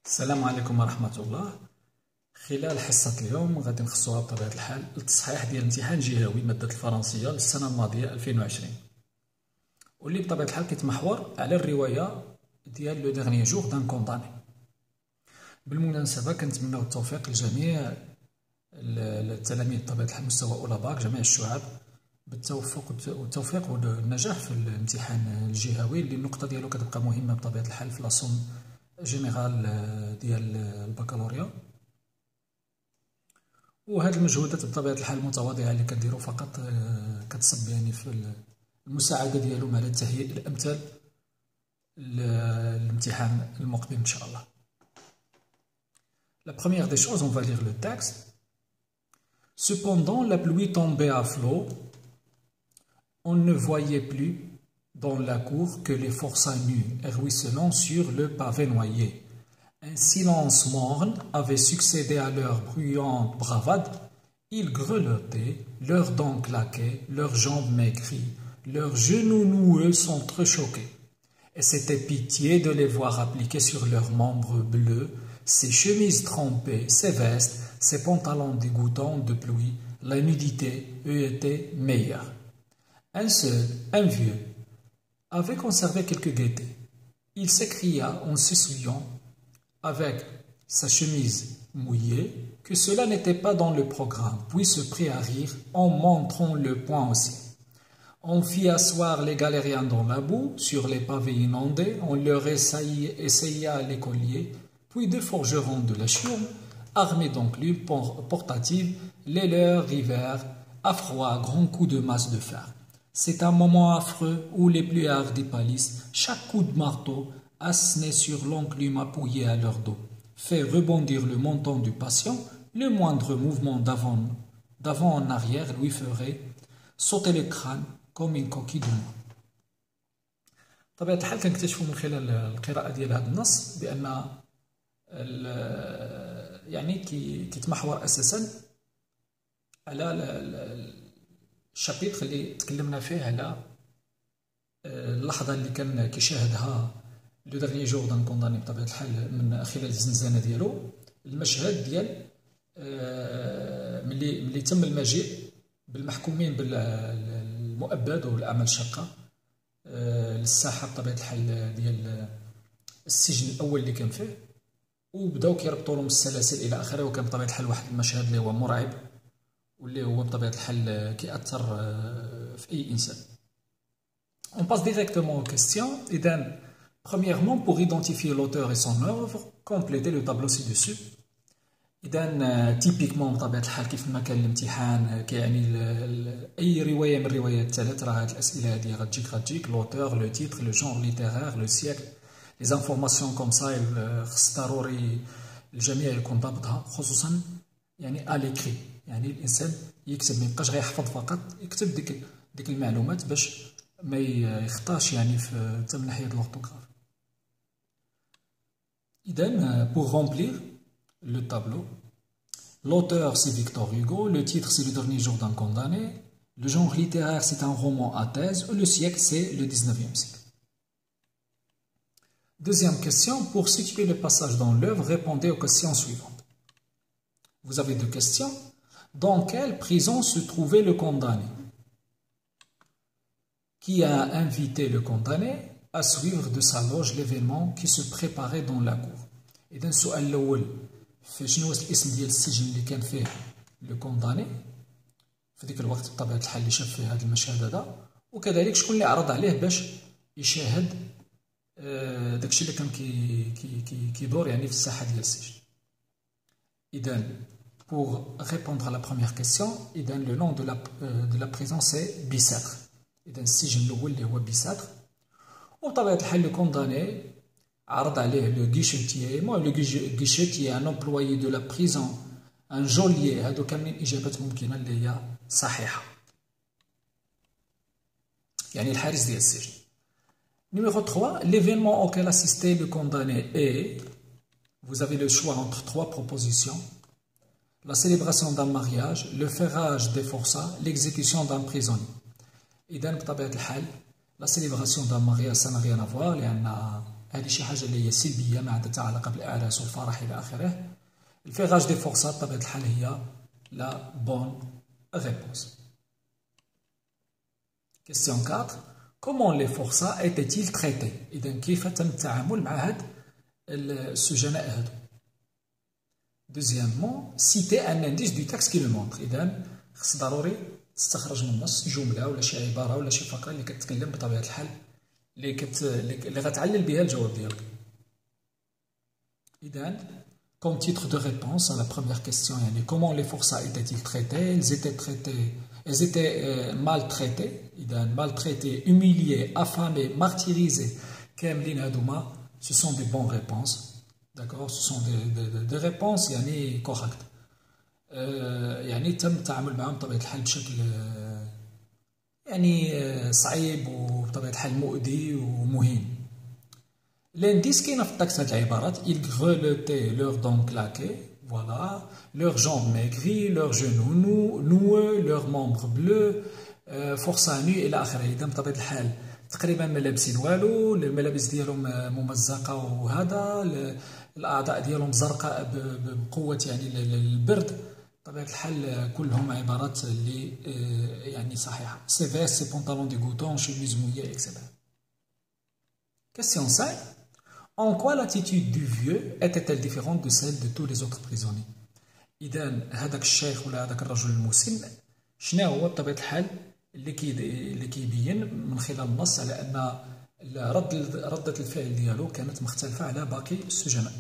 السلام عليكم ورحمة الله. خلال حصة اليوم غادي نخصوها بطبيعة الحال للتصحيح ديال امتحان جهوي مادة الفرنسية للسنة الماضية 2020، واللي بطبيعة الحال كيتمحور على الرواية ديال لو ديغني جور دان كونداني. بالمناسبة كنتمناو التوفيق لجميع التلاميذ بطبيعة الحال مستوى أولى باك، جميع الشعب بالتوفيق والنجاح في الامتحان الجهوي اللي النقطة ديالو كتبقى مهمة بطبيعة الحال في لاصوم جينيرال ديال البكالوريا. وهاد المجهودات بطبيعة الحال المتواضعة اللي كديرو فقط كتصب يعني في المساعدة ديالهم على التهيئ الأمثل للامتحان المقبل إن شاء الله. La première des choses, on va lire le texte. Cependant, la pluie tombait à flot. On ne voyait plus dans la cour que les forçats nus et ruisselants sur le pavé noyé. Un silence morne avait succédé à leur bruyante bravade. Ils grelottaient, leurs dents claquaient, leurs jambes maigries, leurs genoux noueux s'entrechoquaient. Et c'était pitié de les voir appliquer sur leurs membres bleus ces chemises trempées, ces vestes, ces pantalons dégoûtants de pluie. La nudité, eux, était meilleure. Un seul, un vieux, avait conservé quelque gaieté. Il s'écria en s'essuyant avec sa chemise mouillée que cela n'était pas dans le programme, puis se prit à rire en montrant le poing aussi. On fit asseoir les galériens dans la boue, sur les pavés inondés, on leur essaya les colliers, puis deux forgerons de la chiourme, armés d'enclumes portatives, les leurs rivèrent à froid à grands coups de masse de fer. C'est un moment affreux où les plus hardis pâlissent, chaque coup de marteau assené sur l'enclume appuyé à leur dos fait rebondir le menton du patient. Le moindre mouvement d'avant en arrière lui ferait sauter le crâne comme une coquille de noix. بطبيعة الحال كنكتشفوا من خلال القراءة ديال هذا النص بأن يعني كيتمحور أساسا على الشابيتر اللي تكلمنا فيه على اللحظة اللي كان كيشاهدها لو ديرني جور دان كونداني بطبيعة الحال من خلال الزنزانة ديالو، المشهد ديال ملي تم المجيء بالمحكومين بالمؤبد والأعمال الشاقة للساحة بطبيعة الحال ديال السجن الأول اللي كان فيه، وبداو كيربطوا لهم السلاسل إلى آخره. وكان بطبيعة الحال واحد المشهد اللي هو مرعب واللي هو بطبيعة الحال كيأثر في أي إنسان. On passe directement aux questions. إذن premièrement, pour identifier l'auteur et son œuvre, complétez le tableau ci-dessus. إذن typiquement بطبيعة الحال كيف ما كان الامتحان كيعني أي رواية من الروايات الثلاث، راه هاد الأسئلة هادي غتجيك l'auteur, le titre, le genre littéraire, le siècle. Les informations comme ça خص ضروري الجميع يكون ضابطها، خصوصا يعني أليكري، يعني الإنسان يكتب، ما يبقاش غير يحفظ فقط، يكتب ديك المعلومات باش ما يخطاش يعني في حتى من ناحية الأورتوغراف. إذن pour remplir le tableau, l'auteur c'est Victor Hugo, le titre c'est Le Dernier Jour d'un Condamné, le genre littéraire c'est un roman à thèse, et le siècle c'est le 19e siècle. Deuxième question, pour situer le passage dans l'œuvre, répondez aux questions suivantes. Vous avez deux questions. Dans quelle prison se trouvait le condamné? Qui a invité le condamné à suivre de sa loge l'événement qui se préparait dans la cour? إذن السؤال الأول، شنو هو الاسم ديال السجن اللي كان فيه لو كونداني في ذيك الوقت بطبيعة الحال اللي شاف فيه هذا المشهد هذا، وكذلك شكون اللي عرض عليه باش يشاهد داكشي اللي كان كيدور يعني في الساحة ديال السجن. إذن pour répondre à la première question, إذن le nom de la prison c'est Bicêtre. إذن السجن الأول اللي هو بيساتر، وبطبيعة الحال لو كونداني عرض عليه لو غيشيتيي. لو غيشيتيي ان امبلويي دو لا بريزون، ان جوليي. هادو كاملين إجابات ممكنة اللي هي صحيحة، يعني الحارس ديال السجن. Numéro 3, l'événement auquel assistait le condamné est, vous avez le choix entre trois propositions: la célébration d'un mariage, le ferrage des forçats, l'exécution d'un prisonnier. إذن بطبيعة الحال la célébration d'un mariage ça n'a rien à voir، لأن هذه شي حاجه اللي هي سلبيه ما عندها علاقه بالاعراس والفرح الى اخره. الفيغاج دي فورسات بطبيعه الحال هي لا بون ريبونس. كيستيون 4. كومون لي فورسا ايتيل تريتي؟ اذا كيف تم التعامل مع هاد السجناء هادو؟ دوزيامون سيتي ان انديس دو تاكس كي لو مونتر. اذا خص ضروري تستخرج من النص جمله ولا شي عباره ولا شي فقره اللي كتكلم بطبيعه الحال اللي غتعلل بها الجواب ديالك. إذا comme titre de réponse à la première question, يعني comment les forçats étaient-ils traités? Elles étaient maltraitées. إذا maltraitées, humiliées, affamées, martyrisées. كاملين هادوما ce sont des bonnes réponses. D'accord? Ce sont des réponses يعني correctes. يعني تم التعامل معهم بطبيعة الحال بشكل يعني صعيب وبطبيعة الحال مؤذي ومهين. L'indice كاينه في التكست هاد العبارات ils grelottaient leurs dents claquées, voilà, leurs jambes maigries, leurs genoux noueux, leurs membres bleus, forçats nus إلى آخره. إذا بطبيعة الحال تقريبا ما لابسين والو، الملابس ديالهم ممزقة وهذا الأعضاء ديالهم زرقاء بقوة يعني البرد. بطبيعة الحال كلهم عبارات اللي يعني صحيحة. سي فيست، سي بونطالون ديغوتون، شيميز موية إكسيتيرا. Question 5. En quoi l'attitude du vieux était-elle différente de celle de tous les autres prisonniers? إذا هذاك الشيخ ولا هذاك الرجل المسن شنو هو بطبيعة الحال اللي كيبين من خلال النص على أن ردة الفعل ديالو كانت مختلفة على باقي السجناء.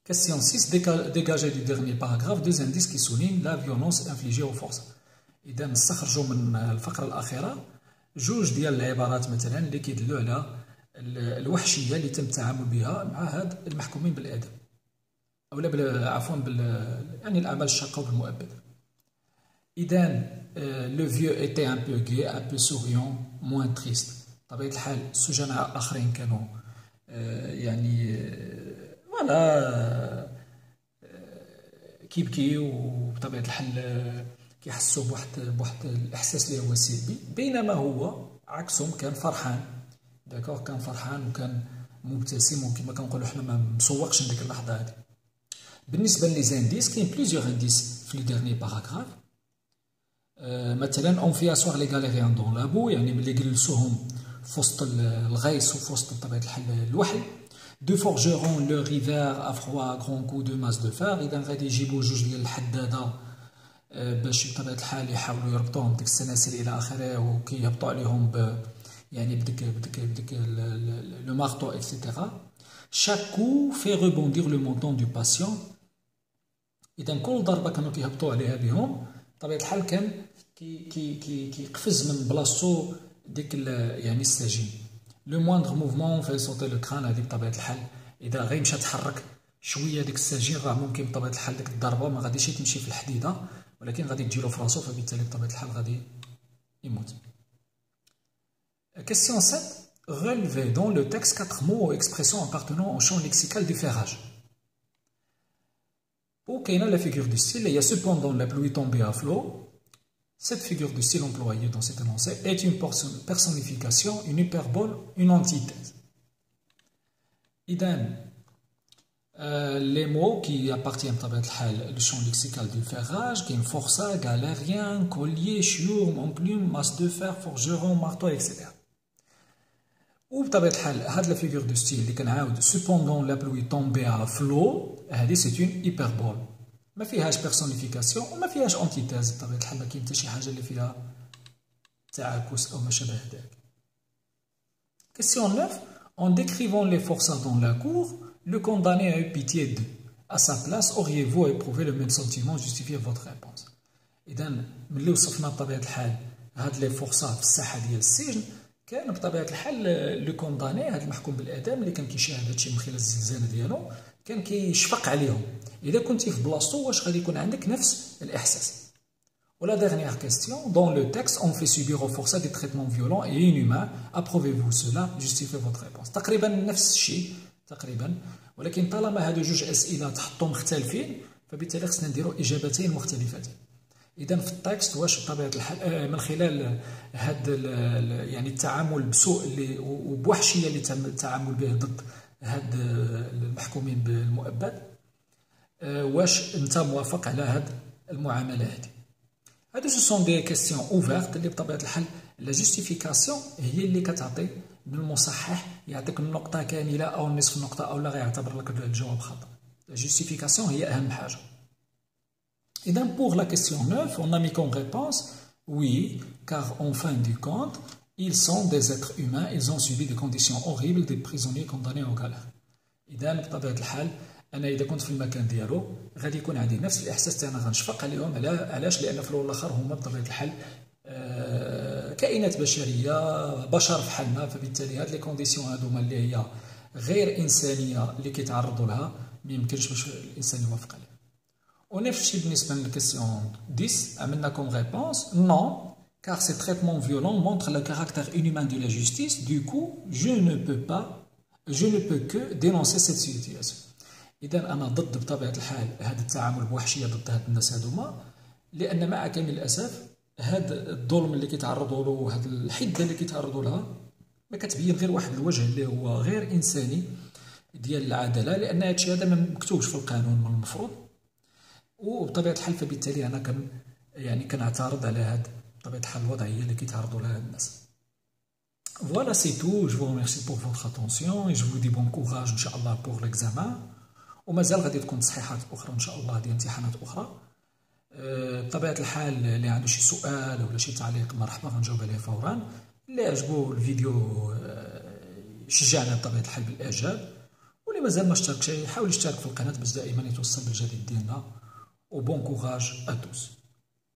Question 6. Dégagez du dernier paragraphe deux indices qui soulignent la violence infligée aux forces. إذا نستخرجوا من الفقرة الأخيرة جوج ديال العبارات مثلا اللي كيدلوا على الوحشيه اللي تم التعامل بها مع هاد المحكومين بالاعدام اولا عفوا يعني الاعمال الشاقه والمؤبد. اذا لو فيو ايتي ان بو غي ان بو سوريون موان تريست. بطبيعه الحال السجناء الاخرين كانوا يعني فوالا كيبكيو وبطبيعه الحال كيحسوا بواحد الاحساس اللي هو سلبي، بينما هو عكسهم كان فرحان. داكوغ كان فرحان وكان مبتسم وكما كنقولوا حنا ما مسوقش ديك اللحظه هذه. بالنسبه لي زانديس كاين بليزيور انديس في لو ديرني باراغراف. مثلا اون في اسواغ لي غاليريان دون لابو، يعني ملي جلسوهم في وسط الغيس وفي وسط بطبيعه الحال الوحل. دو فورجيرون لو ريفير افروا غران كو دو ماس دو فار. اذا غادي يجيبوا جوج ديال الحداده باش بطبيعه الحال يحاولوا يربطوهم بديك السلاسل الى اخره، وكيهبطوا عليهم يعني بديك لو مارتو اكسيتيرا. chaque coup fait rebondir le menton du patient. اذا كل ضربه كانوا كيهبطوا عليها بهم بطبيعه الحال كان كيقفز من بلاصتو ديك يعني السجين. لو موندغ موفمون في صوتي لو كران. هذه بطبيعه الحال اذا غير مشى تحرك شويه ديك السجين راه ممكن بطبيعه الحال ديك الضربه ما غاديش تمشي في الحديده ولكن غادي تجيلو في راسو، فبالتالي بطبيعه الحال غادي يموت. Question 7. Relevez dans le texte 4 mots ou expressions appartenant au champ lexical du ferrage. وكاينه la figure du style. Il y a cependant la pluie tombée à flot. Cette figure du style employée dans cet énoncé est une personnification, une hyperbole, une antithèse. إذا les mots qui appartiennent بطبيعة الحال au champ lexical du ferrage كاين forçat, galérien, collier, chiourme, enclume, masse de fer, forgeron, marteau, etc. وبطبيعة الحال هاد لا فيغور دو ستيل اللي كنعاود سوبوندون لا بلوي طومبي على فلو، هادي سي اون هيبربول ما فيهاش بيرسونيفيكاسيون وما فيهاش انتيتاز. بطبيعة الحال ما كاين حتى شي حاجة اللي فيها تعاكس أو ما شابه ذلك. Question 9. En décrivant les forçats dans la cour, le condamné a eu pitié d'eux. À sa place, auriez-vous éprouvé le même sentiment? Justifiez votre réponse. إذا ملي وصفنا بطبيعة الحال هاد لي فورسا في الساحة ديال السجن، كان بطبيعة الحال لو كونداني هذا المحكوم بالإعدام اللي كان كيشاهد هادشي من خلال الزنزانة ديالو كان كيشفق عليهم. إذا كنتي في بلاصتو واش غادي يكون عندك نفس الإحساس؟ ولا dernière question. Dans le texte, on fait subir aux forçats des traitements violents et inhumains. Approuvez-vous cela? Justifiez votre réponse. تقريبا نفس الشيء تقريبا، ولكن طالما هادو جوج أسئلة تحطوا مختلفين فبالتالي خصنا نديروا إجابتين مختلفتين. اذا في التكست واش بطبيعه الحال من خلال هذا يعني التعامل بسوء اللي وبوحشيه اللي تم التعامل به ضد هاد المحكومين بالمؤبد، واش انت موافق على هاد المعامله هذه؟ هادو سو سون دي كيستيون اوفيرت اللي بطبيعه الحال لا جوستيفيكاسيون هي اللي كتعطي من المصحح يعطيك النقطه كامله او نصف النقطه او لا غيعتبر لك الجواب خطا. لا جوستيفيكاسيون هي اهم حاجه. إذا pour la question 9, on a mis comme réponse oui, car en fin du compte, ils sont des êtres humains, ils ont subi des conditions horribles, des prisonniers condamnés aux galères. إذا بطبيعة الحال أنا إذا كنت في المكان ديالو غادي يكون عندي نفس الإحساس تاعنا، غنشفق عليهم. علاش؟ لأن في الأول والآخر هما بطبيعة الحال كائنات بشرية، بشر بحالنا، فبالتالي هاد لي كونديسيون هادوما اللي هي غير إنسانية اللي كيتعرضوا لها ميمكنش باش الإنسان يوافق عليها. ونفس الشيء بالنسبة للكيسيون 10 عملنا كوم ريبونس non, car ces traitements violents montrent le caractère inhumain de la justice, du coup je ne peux que dénoncer cette situation. إذا أنا ضد بطبيعة الحال هذا التعامل بوحشية ضد هاد الناس هادوما، لأن مع كامل الأسف هاد الظلم اللي كيتعرضوا له وهاد الحدة اللي كيتعرضوا لها ما كتبين غير واحد الوجه اللي هو غير إنساني ديال العدالة، لأن هادشي هذا ما مكتوبش في القانون من المفروض. وبطبيعة الحال فبالتالي أنا كنعترض على هاد بطبيعة الحال الوضعية اللي كيتعرضوا لها الناس. Voilà, c'est tout. Je vous remercie pour votre attention et je vous dis bon courage إن شاء الله pour l'examen. ومازال غادي تكون تصحيحات أخرى إن شاء الله ديال امتحانات أخرى. بطبيعة الحال اللي عنده شي سؤال ولا شي تعليق مرحبا غنجاوب عليه فورا. اللي عجبو الفيديو شجعنا بطبيعة الحال بالإعجاب، واللي مازال ما اشتركش يحاول يشترك في القناة باش دائما يتوصل بالجديد ديالنا. Au bon courage à tous.